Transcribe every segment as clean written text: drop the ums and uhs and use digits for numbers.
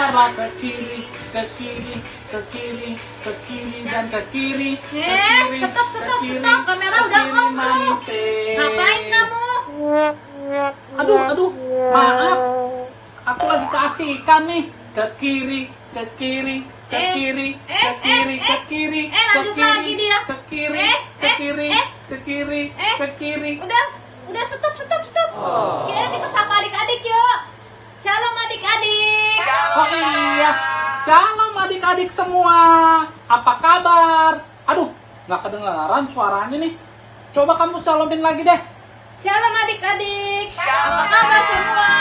Sabarlah ke kiri, ke kiri, ke kiri, ke kiri dan ke kiri. Stop, kamera udah on tuh. Ngapain kamu? Aduh, maaf. Aku lagi keasikan nih. Ke kiri, ke kiri, ke kiri, ke kiri, ke kiri, ke lanjut kiri, lagi dia. ke kiri, ke kiri, ke kiri, ke kiri. Udah stop. Yuk kita sapa adik-adik yuk. Shalom adik-adik. Oh iya, shalom adik-adik semua. Apa kabar? Aduh, nggak kedengaran suaranya nih. Coba kamu shalomin lagi deh. Shalom adik-adik. Apa kabar semua?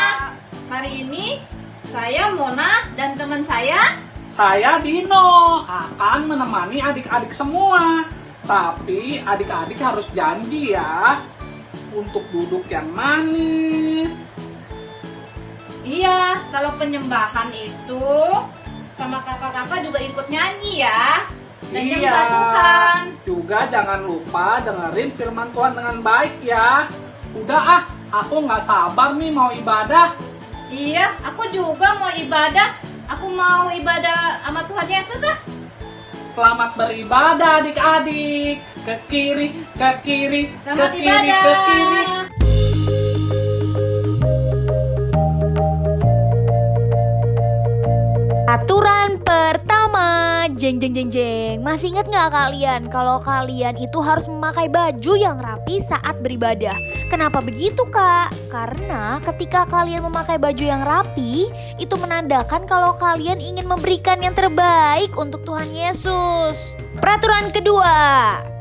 Hari ini saya Mona dan teman saya. Saya Dino akan menemani adik-adik semua. Tapi adik-adik harus janji ya untuk duduk yang manis. Iya, kalau penyembahan itu sama kakak-kakak juga ikut nyanyi ya. Dan nyembah Tuhan. Juga jangan lupa dengerin firman Tuhan dengan baik ya. Udah aku nggak sabar nih mau ibadah. Iya, aku juga mau ibadah. Aku mau ibadah sama Tuhan Yesus ah. Selamat beribadah adik-adik. Ke kiri, ke kiri, Selamat ke kiri, ibadah. ke kiri. Aturan pertama, jeng. Masih ingat nggak kalian kalau kalian itu harus memakai baju yang rapi saat beribadah? Kenapa begitu kak? Karena ketika kalian memakai baju yang rapi, itu menandakan kalau kalian ingin memberikan yang terbaik untuk Tuhan Yesus. Peraturan kedua,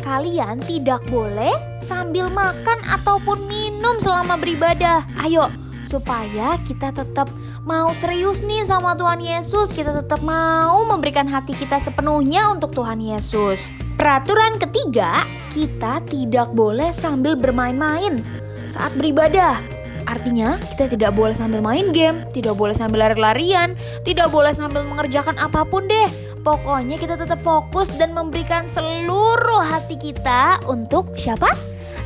kalian tidak boleh sambil makan ataupun minum selama beribadah. Ayo, supaya kita tetap mau serius nih sama Tuhan Yesus, kita tetap mau memberikan hati kita sepenuhnya untuk Tuhan Yesus. Peraturan ketiga, kita tidak boleh sambil bermain-main saat beribadah. Artinya kita tidak boleh sambil main game, tidak boleh sambil lari-larian, tidak boleh sambil mengerjakan apapun deh. Pokoknya kita tetap fokus dan memberikan seluruh hati kita untuk siapa?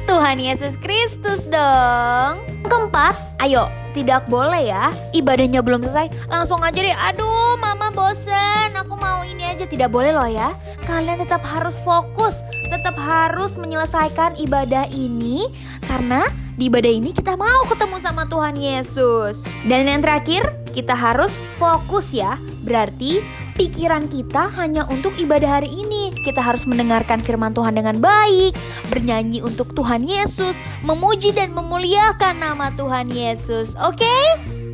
Tuhan Yesus Kristus dong. Keempat, ayo, tidak boleh ya ibadahnya belum selesai langsung aja deh, aduh mama bosen, aku mau ini aja. Tidak boleh loh ya. Kalian tetap harus fokus, tetap harus menyelesaikan ibadah ini, karena di ibadah ini kita mau ketemu sama Tuhan Yesus. Dan yang terakhir, kita harus fokus ya. Berarti pikiran kita hanya untuk ibadah hari ini. Kita harus mendengarkan firman Tuhan dengan baik, bernyanyi untuk Tuhan Yesus, memuji dan memuliakan nama Tuhan Yesus. Oke?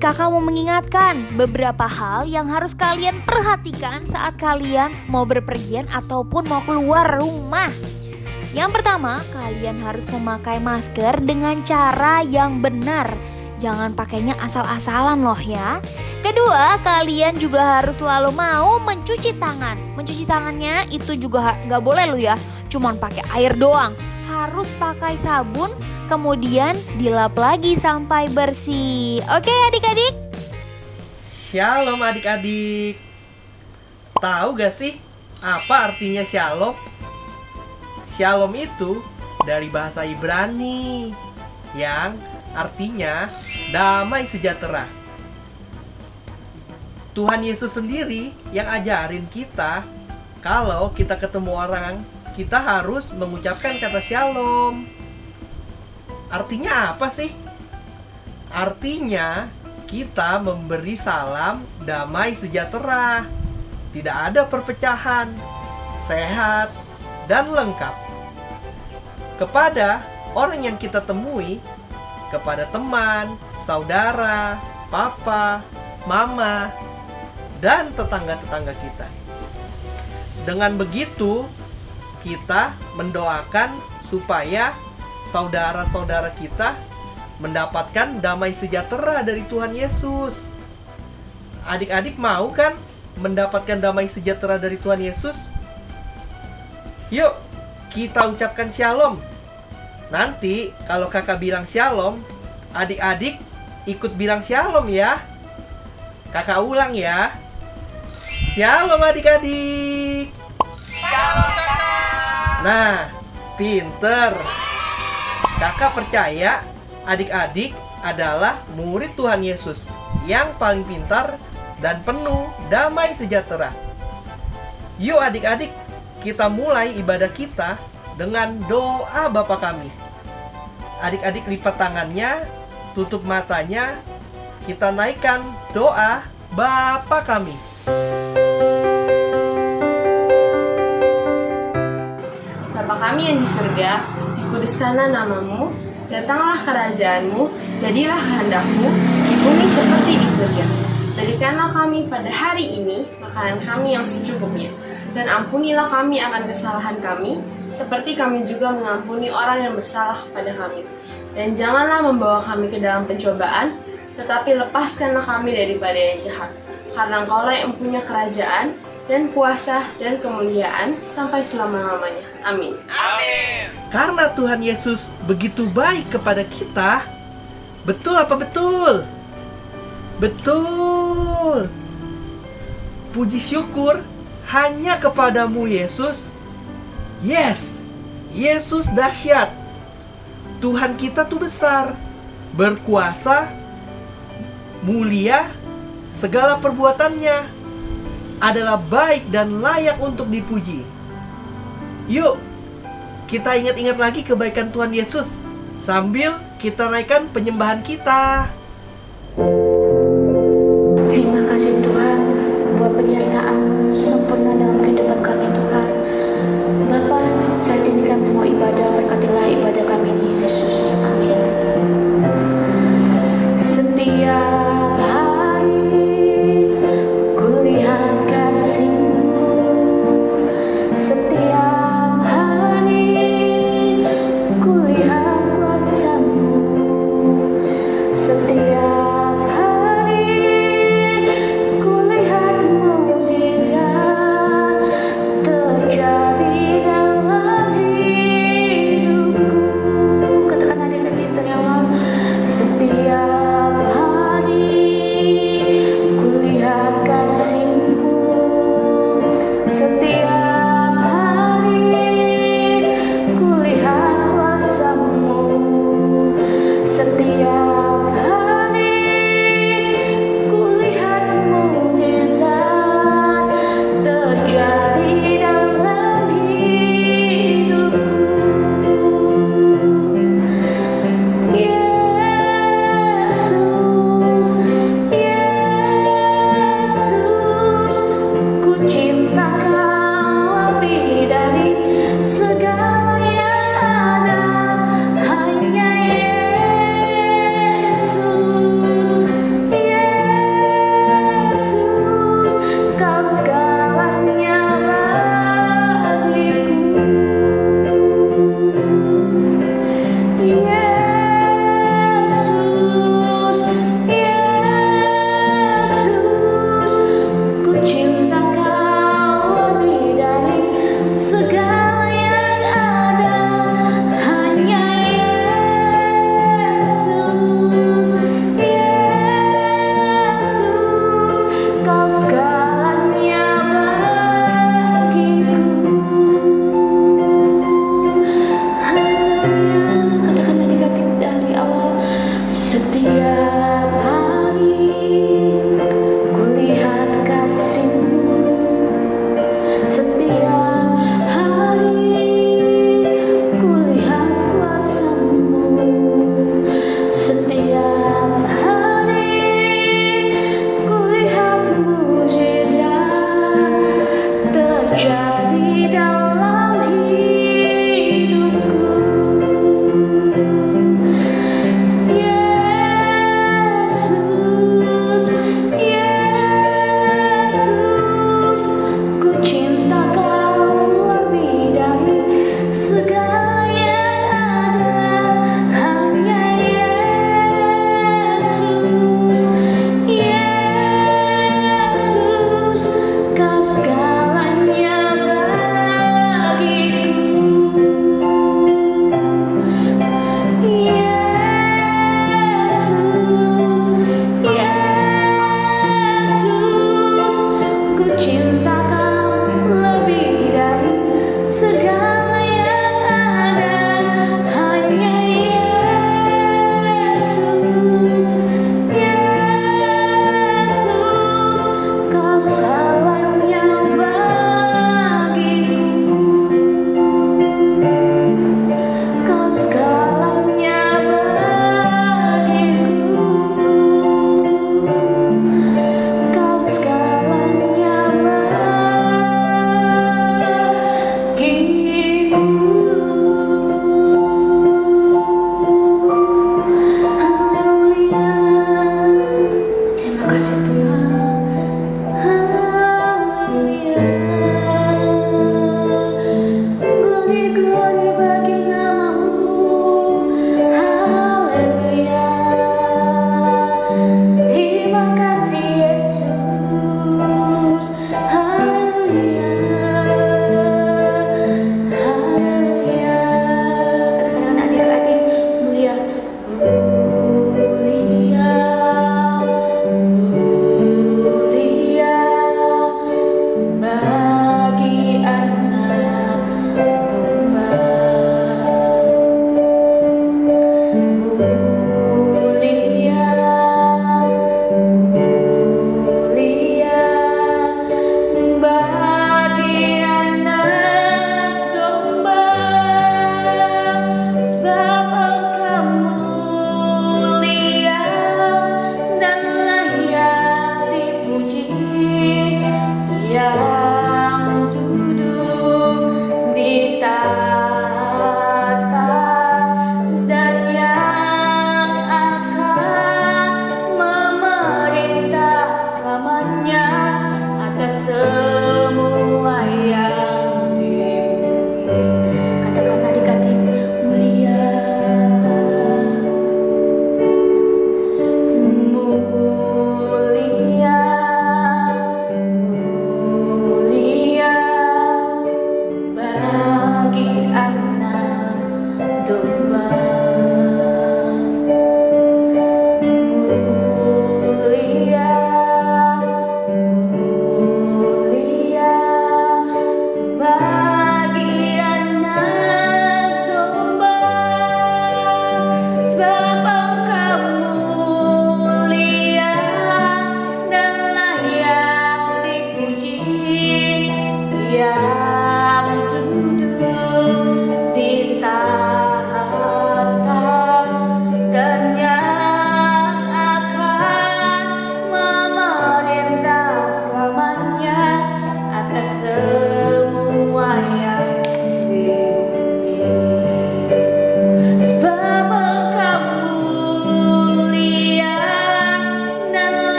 Kakak mau mengingatkan beberapa hal yang harus kalian perhatikan saat kalian mau berpergian ataupun mau keluar rumah. Yang pertama, kalian harus memakai masker dengan cara yang benar. Jangan pakainya asal-asalan loh ya. Kedua, kalian juga harus selalu mau mencuci tangan. Mencuci tangannya itu juga gak boleh loh ya, cuman pakai air doang. Harus pakai sabun, kemudian dilap lagi sampai bersih. Oke adik-adik? Shalom adik-adik. Tahu gak sih apa artinya shalom? Shalom itu dari bahasa Ibrani yang artinya damai sejahtera. Tuhan Yesus sendiri yang ajarin kita kalau kita ketemu orang, kita harus mengucapkan kata shalom. Artinya apa sih? Artinya kita memberi salam damai sejahtera. Tidak ada perpecahan, sehat, dan lengkap. Kepada orang yang kita temui, kepada teman, saudara, papa, mama, dan tetangga-tetangga kita. Dengan begitu, kita mendoakan supaya saudara-saudara kita mendapatkan damai sejahtera dari Tuhan Yesus. Adik-adik mau kan mendapatkan damai sejahtera dari Tuhan Yesus? Yuk, kita ucapkan shalom. Nanti kalau kakak bilang shalom, adik-adik ikut bilang shalom ya. Kakak ulang ya. Shalom adik-adik. Shalom kakak. Nah, pinter. Kakak percaya adik-adik adalah murid Tuhan Yesus yang paling pintar dan penuh damai sejahtera. Yuk adik-adik, kita mulai ibadah kita dengan doa Bapa kami. Adik-adik lipat tangannya, tutup matanya, kita naikkan doa Bapa kami. Bapa kami yang di surga, dikuduskanlah namamu, datanglah kerajaanmu, jadilah kehendakmu di bumi seperti di surga. Berikanlah kami pada hari ini makanan kami yang secukupnya, dan ampunilah kami akan kesalahan kami, seperti kami juga mengampuni orang yang bersalah kepada kami. Dan janganlah membawa kami ke dalam pencobaan, tetapi lepaskanlah kami daripada yang jahat. Karena Engkaulah yang punya kerajaan, dan kuasa, dan kemuliaan, sampai selama-lamanya. Amin. Karena Tuhan Yesus begitu baik kepada kita, betul apa betul? Betul. Puji syukur hanya kepadamu Yesus. Yes, Yesus dahsyat. Tuhan kita tuh besar, berkuasa, mulia, segala perbuatannya adalah baik dan layak untuk dipuji. Yuk, kita ingat-ingat lagi kebaikan Tuhan Yesus sambil kita naikkan penyembahan kita. Terima kasih Tuhan buat penyertaan-Mu sempurna dalam kehidupan kami Tuhan. Bapa, saat ini kami mau ibadah, berkatilah ibadah kami ini Yesus. Amin. Setiap hari kulihat kasih-Mu, setiap hari kulihat kuasa-Mu, setiap hari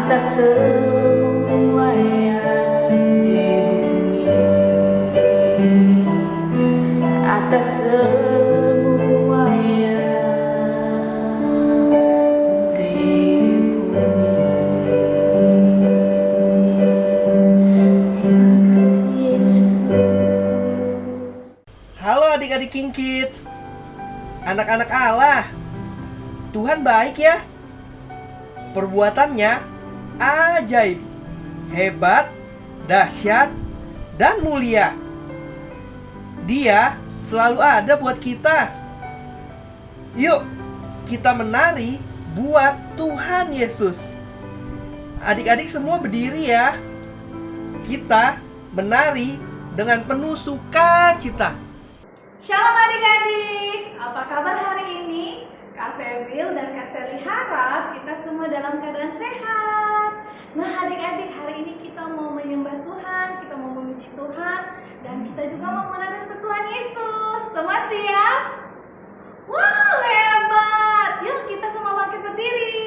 atas semua yang di bumi, atas semua yang di bumi. Terima kasih Yesus. Halo adik-adik King Kids, anak-anak Allah. Tuhan baik ya. Perbuatannya ajaib, hebat, dahsyat, dan mulia. Dia selalu ada buat kita. Yuk, kita menari buat Tuhan Yesus. Adik-adik semua berdiri ya. Kita menari dengan penuh sukacita. Shalom adik-adik, apa kabar hari ini? Kak Febil dan Kak Seli harap kita semua dalam keadaan sehat. Nah adik-adik, hari ini kita mau menyembah Tuhan, kita mau memuji Tuhan, dan kita juga mau menari untuk Tuhan Yesus. Semua siap? Wow, hebat! Yuk kita semua bangkit berdiri.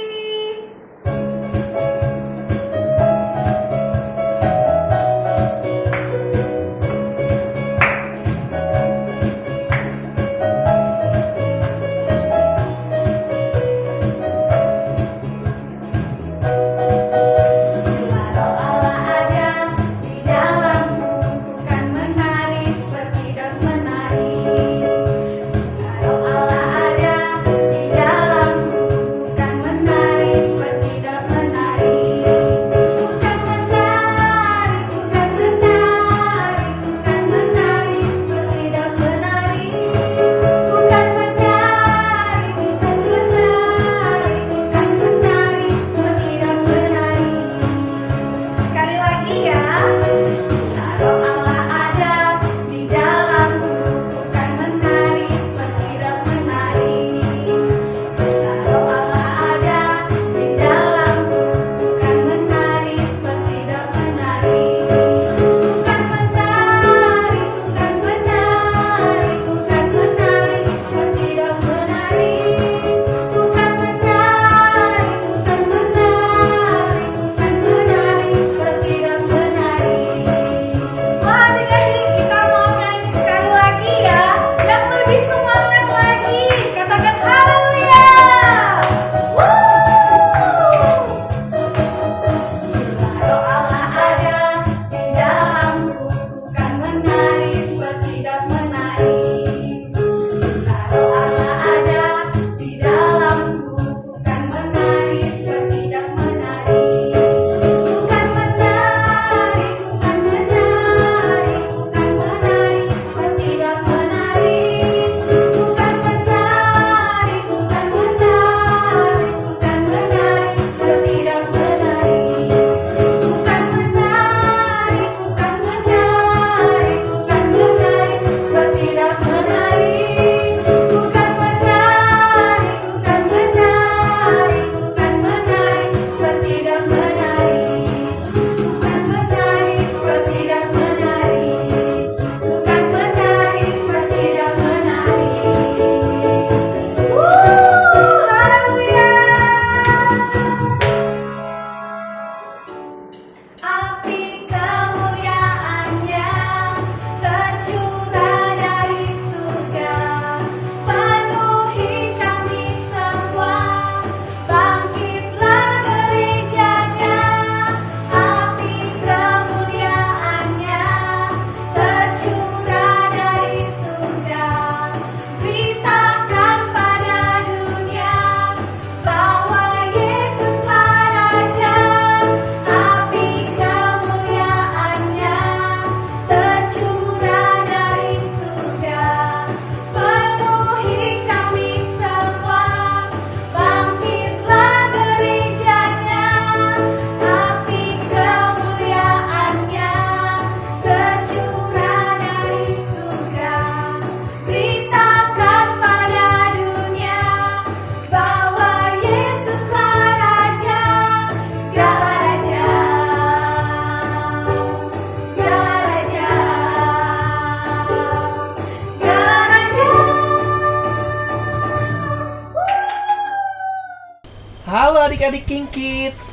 Halo adik-adik King Kids.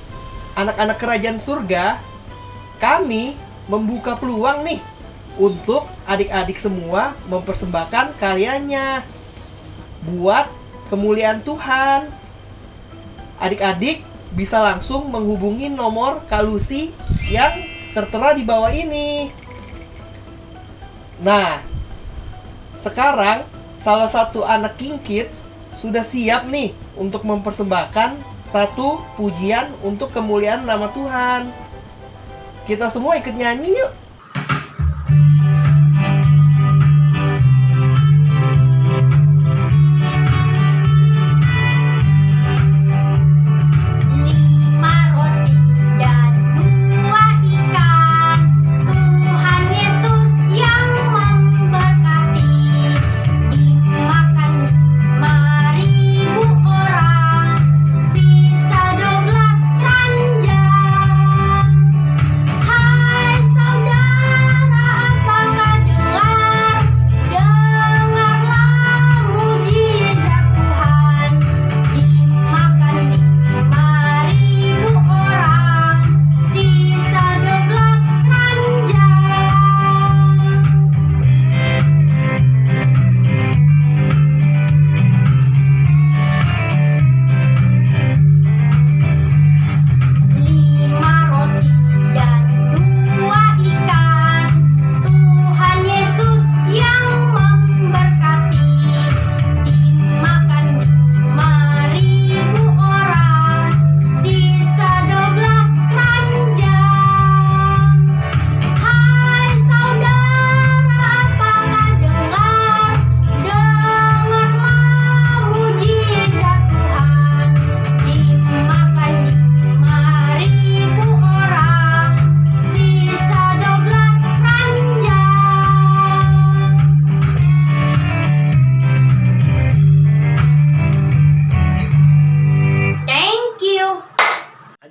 anak-anak kerajaan surga, kami membuka peluang nih untuk adik-adik semua mempersembahkan karyanya buat kemuliaan Tuhan. Adik-adik bisa langsung menghubungi nomor Kak Lucy yang tertera di bawah ini. Nah, sekarang salah satu anak King Kids sudah siap nih untuk mempersembahkan satu pujian untuk kemuliaan nama Tuhan. Kita semua ikut nyanyi yuk.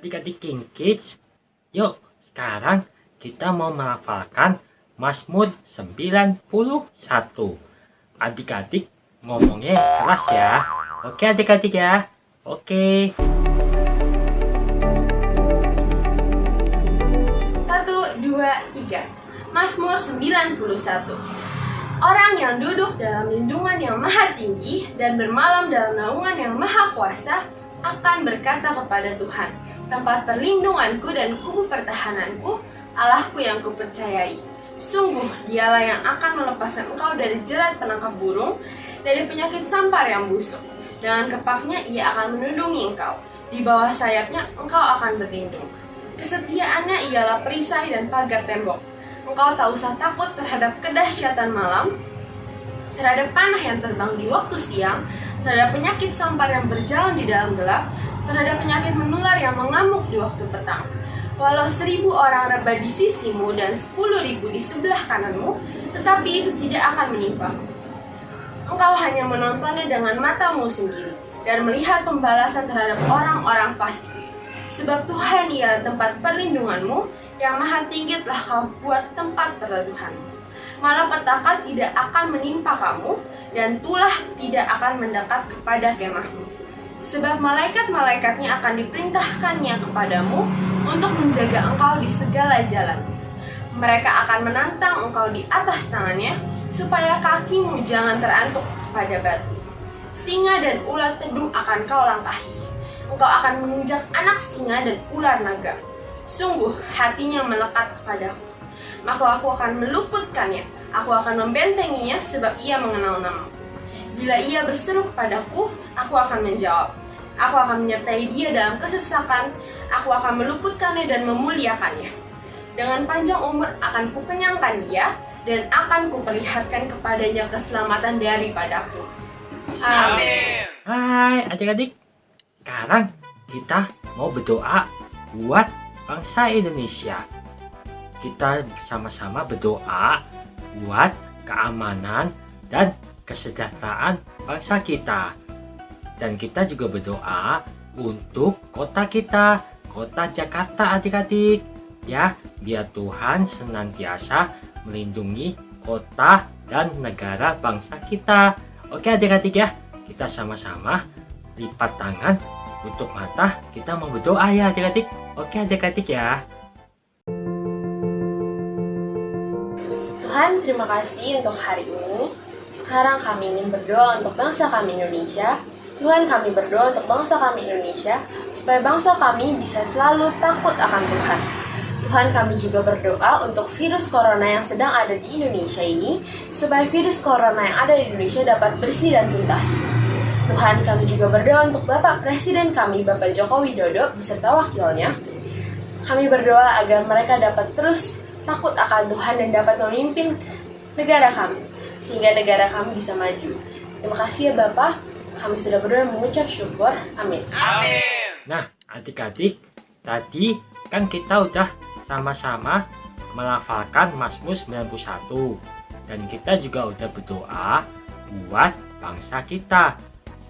Adik-adik King Kids, yuk sekarang kita mau melafalkan Mazmur 91. Adik-adik ngomongnya keras ya. Oke adik-adik ya. Oke. 1, 2, 3. Mazmur 91. Orang yang duduk dalam lindungan yang maha tinggi dan bermalam dalam naungan yang maha kuasa akan berkata kepada Tuhan, tempat perlindunganku dan kubu pertahananku, Allahku yang kupercayai. Sungguh dialah yang akan melepaskan engkau dari jerat penangkap burung, dari penyakit sampar yang busuk. Dengan kepaknya ia akan melindungi engkau, di bawah sayapnya engkau akan berlindung. Kesetiaannya ialah perisai dan pagar tembok. Engkau tak usah takut terhadap kedahsyatan malam, terhadap panah yang terbang di waktu siang, terhadap penyakit sampar yang berjalan di dalam gelap, terhadap penyakit menular yang mengamuk di waktu petang. Walau 1000 orang rebah di sisimu dan 10.000 di sebelah kananmu, tetapi itu tidak akan menimpamu. Engkau hanya menontonnya dengan matamu sendiri dan melihat pembalasan terhadap orang-orang fasik. Sebab Tuhan ialah tempat perlindunganmu, yang maha tinggi telah kau buat tempat perteduhanmu. Malapetaka tidak akan menimpa kamu, dan tulah tidak akan mendekat kepada kemahmu. Sebab malaikat-malaikatnya akan diperintahkannya kepadamu untuk menjaga engkau di segala jalan. Mereka akan menantang engkau di atas tangannya, supaya kakimu jangan terantuk pada batu. Singa dan ular tedung akan kau langkahi. Engkau akan menginjak anak singa dan ular naga. Sungguh hatinya melekat kepadaku. Maka aku akan meluputkannya. Aku akan membentenginya sebab ia mengenal namaku. Bila ia berseru kepadaku, aku akan menjawab. Aku akan menyertai dia dalam kesesakan. Aku akan meluputkannya dan memuliakannya. Dengan panjang umur akan kukenyangkan dia, dan akan kuperlihatkan kepadanya keselamatan daripadaku. Amin. Hai adik-adik. Sekarang kita mau berdoa buat bangsa Indonesia. Kita bersama-sama berdoa buat keamanan dan kesejahteraan bangsa kita. Dan kita juga berdoa untuk kota kita, kota Jakarta adik-adik. Ya, biar Tuhan senantiasa melindungi kota dan negara bangsa kita. Oke adik-adik ya, kita sama-sama lipat tangan, tutup mata, kita mau berdoa ya adik-adik. Oke adik-adik ya. Tuhan, terima kasih untuk hari ini. Sekarang kami ingin berdoa untuk bangsa kami Indonesia. Tuhan, kami berdoa untuk bangsa kami Indonesia, supaya bangsa kami bisa selalu takut akan Tuhan. Tuhan, kami juga berdoa untuk virus corona yang sedang ada di Indonesia ini, supaya virus corona yang ada di Indonesia dapat bersih dan tuntas. Tuhan, kami juga berdoa untuk Bapak Presiden kami, Bapak Joko Widodo, beserta wakilnya. Kami berdoa agar mereka dapat terus takut akan Tuhan dan dapat memimpin negara kami, sehingga negara kami bisa maju. Terima kasih ya Bapak, kami sudah berdoa mengucap syukur. Amin. Nah, adik-adik, tadi kan kita udah sama-sama melafalkan Mazmur 91. Dan kita juga udah berdoa buat bangsa kita.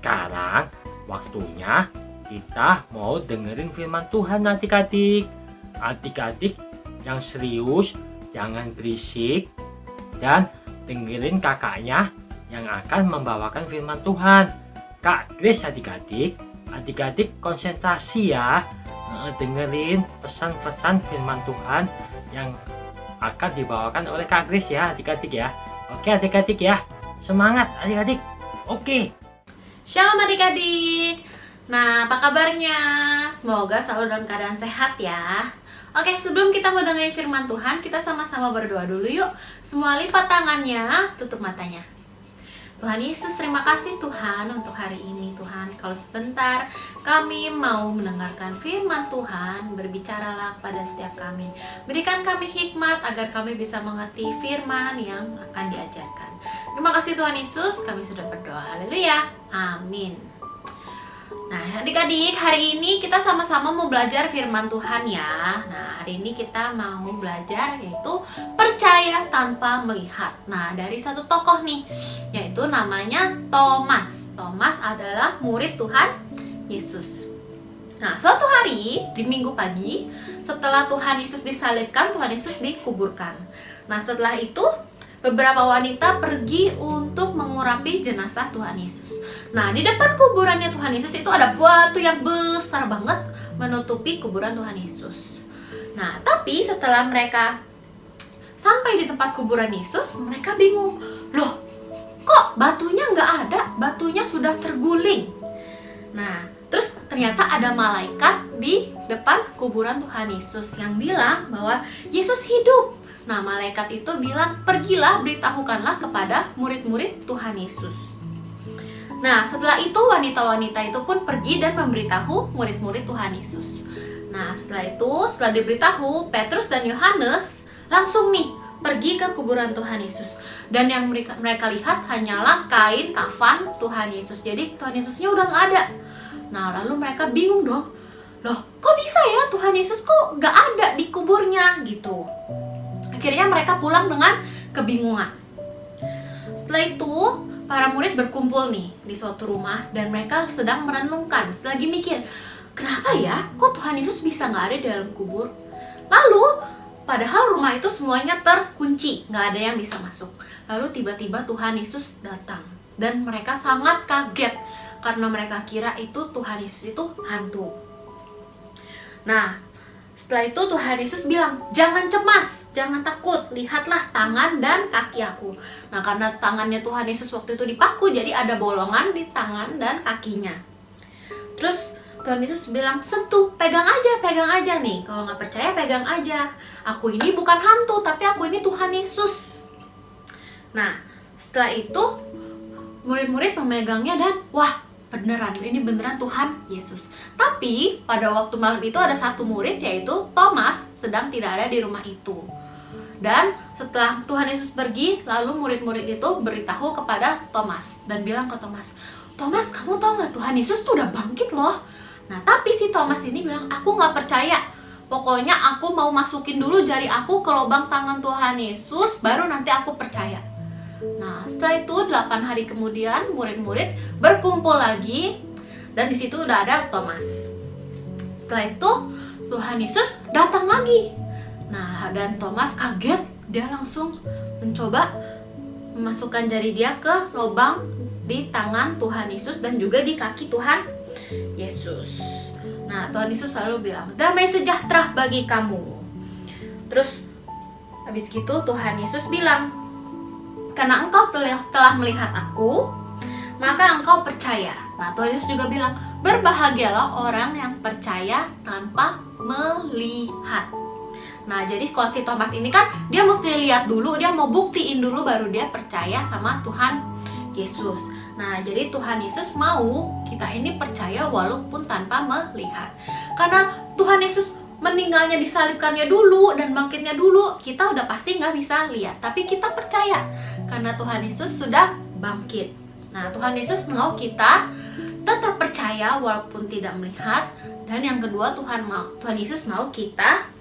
Sekarang waktunya kita mau dengerin firman Tuhan adik-adik. Adik-adik yang serius, jangan berisik, dan dengerin kakaknya yang akan membawakan firman Tuhan. Kak Grace adik-adik konsentrasi ya, dengerin pesan-pesan firman Tuhan yang akan dibawakan oleh Kak Grace ya adik-adik ya. Oke adik-adik ya, semangat adik-adik. Oke. Shalom adik-adik. Nah, apa kabarnya? Semoga selalu dalam keadaan sehat ya. Oke, sebelum kita mau dengerin firman Tuhan, kita sama-sama berdoa dulu yuk. Semua lipat tangannya, tutup matanya. Tuhan Yesus, terima kasih Tuhan untuk hari ini Tuhan. Kalau sebentar kami mau mendengarkan firman Tuhan, berbicaralah pada setiap kami. Berikan kami hikmat agar kami bisa mengerti firman yang akan diajarkan. Terima kasih Tuhan Yesus, kami sudah berdoa. Haleluya, amin. Nah adik-adik, hari ini kita sama-sama mau belajar firman Tuhan ya. Nah hari ini kita mau belajar yaitu percaya tanpa melihat. Nah dari satu tokoh nih, yaitu namanya Thomas. Thomas adalah murid Tuhan Yesus. Nah suatu hari di minggu pagi, setelah Tuhan Yesus disalibkan, Tuhan Yesus dikuburkan. Nah setelah itu beberapa wanita pergi untuk mengurapi jenazah Tuhan Yesus. Nah, di depan kuburannya Tuhan Yesus itu ada batu yang besar banget menutupi kuburan Tuhan Yesus. Nah, tapi setelah mereka sampai di tempat kuburan Yesus, mereka bingung. Loh, kok batunya nggak ada? Batunya sudah terguling. Nah, terus ternyata ada malaikat di depan kuburan Tuhan Yesus yang bilang bahwa Yesus hidup. Nah, malaikat itu bilang, pergilah beritahukanlah kepada murid-murid Tuhan Yesus. Nah, setelah itu wanita-wanita itu pun pergi dan memberitahu murid-murid Tuhan Yesus. Nah, setelah diberitahu, Petrus dan Yohanes langsung nih pergi ke kuburan Tuhan Yesus. Dan yang mereka lihat hanyalah kain kafan Tuhan Yesus. Jadi Tuhan Yesusnya udah nggak ada. Nah, lalu mereka bingung dong. Loh, kok bisa ya Tuhan Yesus kok nggak ada di kuburnya gitu. Akhirnya mereka pulang dengan kebingungan. Setelah itu para murid berkumpul nih di suatu rumah dan mereka sedang merenungkan, lagi mikir, kenapa ya kok Tuhan Yesus bisa nggak ada di dalam kubur? Lalu padahal rumah itu semuanya terkunci, nggak ada yang bisa masuk. Lalu tiba-tiba Tuhan Yesus datang dan mereka sangat kaget karena mereka kira itu Tuhan Yesus itu hantu. Nah, setelah itu Tuhan Yesus bilang, jangan cemas, jangan takut, lihatlah tangan dan kaki aku. Nah, karena tangannya Tuhan Yesus waktu itu dipaku, jadi ada bolongan di tangan dan kakinya. Terus Tuhan Yesus bilang, sentuh, pegang aja nih. Kalau nggak percaya, pegang aja. Aku ini bukan hantu, tapi aku ini Tuhan Yesus. Nah, setelah itu murid-murid memegangnya dan wah, beneran, ini beneran Tuhan Yesus. Tapi pada waktu malam itu ada satu murid yaitu Thomas sedang tidak ada di rumah itu. Dan setelah Tuhan Yesus pergi, lalu murid-murid itu beritahu kepada Thomas dan bilang ke Thomas, Thomas, kamu tahu nggak Tuhan Yesus tuh udah bangkit loh. Nah tapi si Thomas ini bilang, aku nggak percaya. Pokoknya aku mau masukin dulu jari aku ke lubang tangan Tuhan Yesus, baru nanti aku percaya. Nah, setelah itu 8 hari kemudian murid-murid berkumpul lagi dan di situ udah ada Thomas. Setelah itu Tuhan Yesus datang lagi. Nah, dan Thomas kaget, dia langsung mencoba memasukkan jari dia ke lubang di tangan Tuhan Yesus dan juga di kaki Tuhan Yesus. Nah, Tuhan Yesus selalu bilang, damai sejahtera bagi kamu. Terus habis gitu Tuhan Yesus bilang, karena engkau telah melihat aku, maka engkau percaya. Nah, Tuhan Yesus juga bilang, berbahagialah orang yang percaya tanpa melihat. Nah, jadi kalau si Thomas ini kan dia mesti lihat dulu, dia mau buktiin dulu baru dia percaya sama Tuhan Yesus. Nah, jadi Tuhan Yesus mau kita ini percaya walaupun tanpa melihat. Karena Tuhan Yesus meninggalnya, disalibkannya dulu dan bangkitnya dulu, kita udah pasti nggak bisa lihat. Tapi kita percaya karena Tuhan Yesus sudah bangkit. Nah, Tuhan Yesus mau kita tetap percaya walaupun tidak melihat. Dan yang kedua, Tuhan Yesus mau kita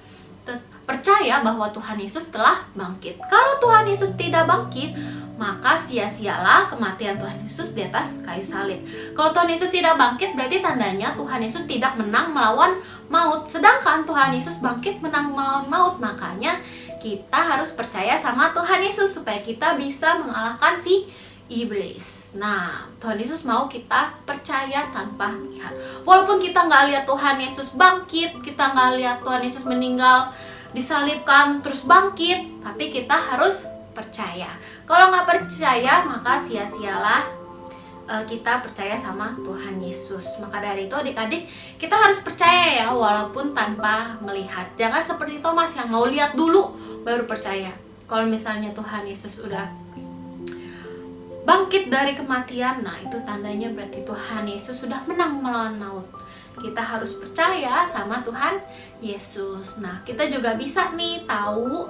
percaya bahwa Tuhan Yesus telah bangkit. Kalau Tuhan Yesus tidak bangkit, maka sia-sialah kematian Tuhan Yesus di atas kayu salib. Kalau Tuhan Yesus tidak bangkit, berarti tandanya Tuhan Yesus tidak menang melawan maut. Sedangkan Tuhan Yesus bangkit menang melawan maut. Makanya kita harus percaya sama Tuhan Yesus supaya kita bisa mengalahkan si iblis. Nah, Tuhan Yesus mau kita percaya tanpa lihat. Walaupun kita nggak lihat Tuhan Yesus bangkit, kita nggak lihat Tuhan Yesus meninggal, disalibkan, terus bangkit, tapi kita harus percaya. Kalau nggak percaya, maka sia-sialah kita percaya sama Tuhan Yesus. Maka dari itu adik-adik, kita harus percaya ya, walaupun tanpa melihat. Jangan seperti Thomas yang mau lihat dulu baru percaya. Kalau misalnya Tuhan Yesus udah bangkit dari kematian, nah itu tandanya berarti Tuhan Yesus sudah menang melawan maut. Kita harus percaya sama Tuhan Yesus. Nah, kita juga bisa nih tahu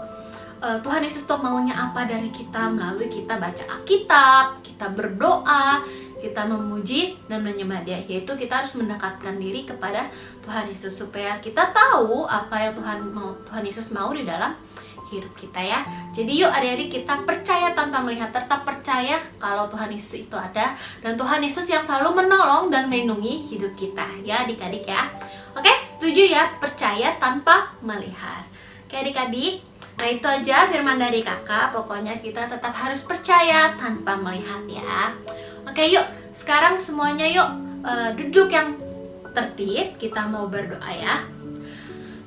Tuhan Yesus tuh maunya apa dari kita melalui kita baca Alkitab, kita berdoa, kita memuji dan menyembah Dia. Yaitu kita harus mendekatkan diri kepada Tuhan Yesus supaya kita tahu apa yang Tuhan Yesus mau di dalam hidup kita ya. Jadi yuk adik-adik, kita percaya tanpa melihat, tetap percaya kalau Tuhan Yesus itu ada dan Tuhan Yesus yang selalu menolong dan melindungi hidup kita ya adik-adik ya. Oke, setuju ya, percaya tanpa melihat. Oke adik-adik, nah itu aja firman dari kakak. Pokoknya kita tetap harus percaya tanpa melihat ya. Oke yuk, sekarang semuanya yuk duduk yang tertib, kita mau berdoa ya.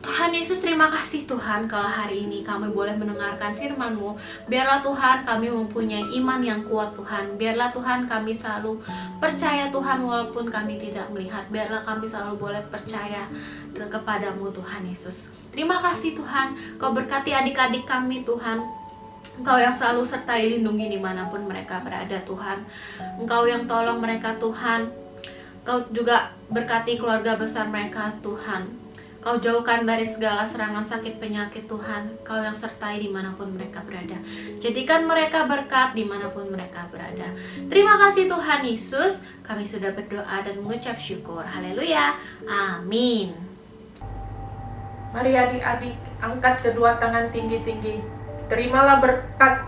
Tuhan Yesus, terima kasih Tuhan kalau hari ini kami boleh mendengarkan firman-Mu. Biarlah Tuhan kami mempunyai iman yang kuat Tuhan. Biarlah Tuhan kami selalu percaya Tuhan walaupun kami tidak melihat. Biarlah kami selalu boleh percaya kepadamu Tuhan Yesus. Terima kasih Tuhan, Kau berkati adik-adik kami Tuhan. Engkau yang selalu sertai lindungi dimanapun mereka berada Tuhan. Engkau yang tolong mereka Tuhan. Kau juga berkati keluarga besar mereka Tuhan. Kau jauhkan dari segala serangan sakit penyakit Tuhan. Kau yang sertai dimanapun mereka berada. Jadikan mereka berkat dimanapun mereka berada. Terima kasih Tuhan Yesus. Kami sudah berdoa dan mengucap syukur. Haleluya. Amin. Mari adik-adik, angkat kedua tangan tinggi-tinggi. Terimalah berkat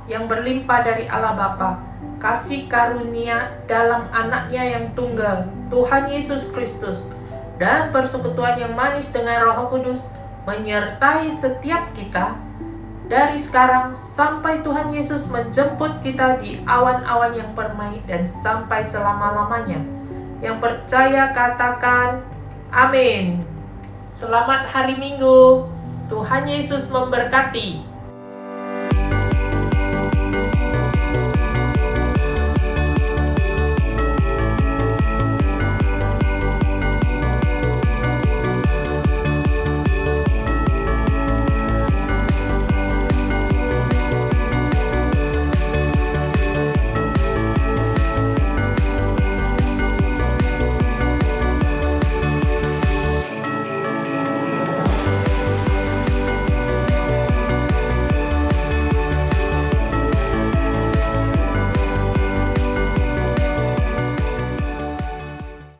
yang berlimpah dari Allah Bapa, kasih karunia dalam anaknya yang tunggal, Tuhan Yesus Kristus, dan persekutuan yang manis dengan Roh Kudus menyertai setiap kita dari sekarang sampai Tuhan Yesus menjemput kita di awan-awan yang permai dan sampai selama-lamanya. Yang percaya katakan amin. Selamat hari Minggu. Tuhan Yesus memberkati.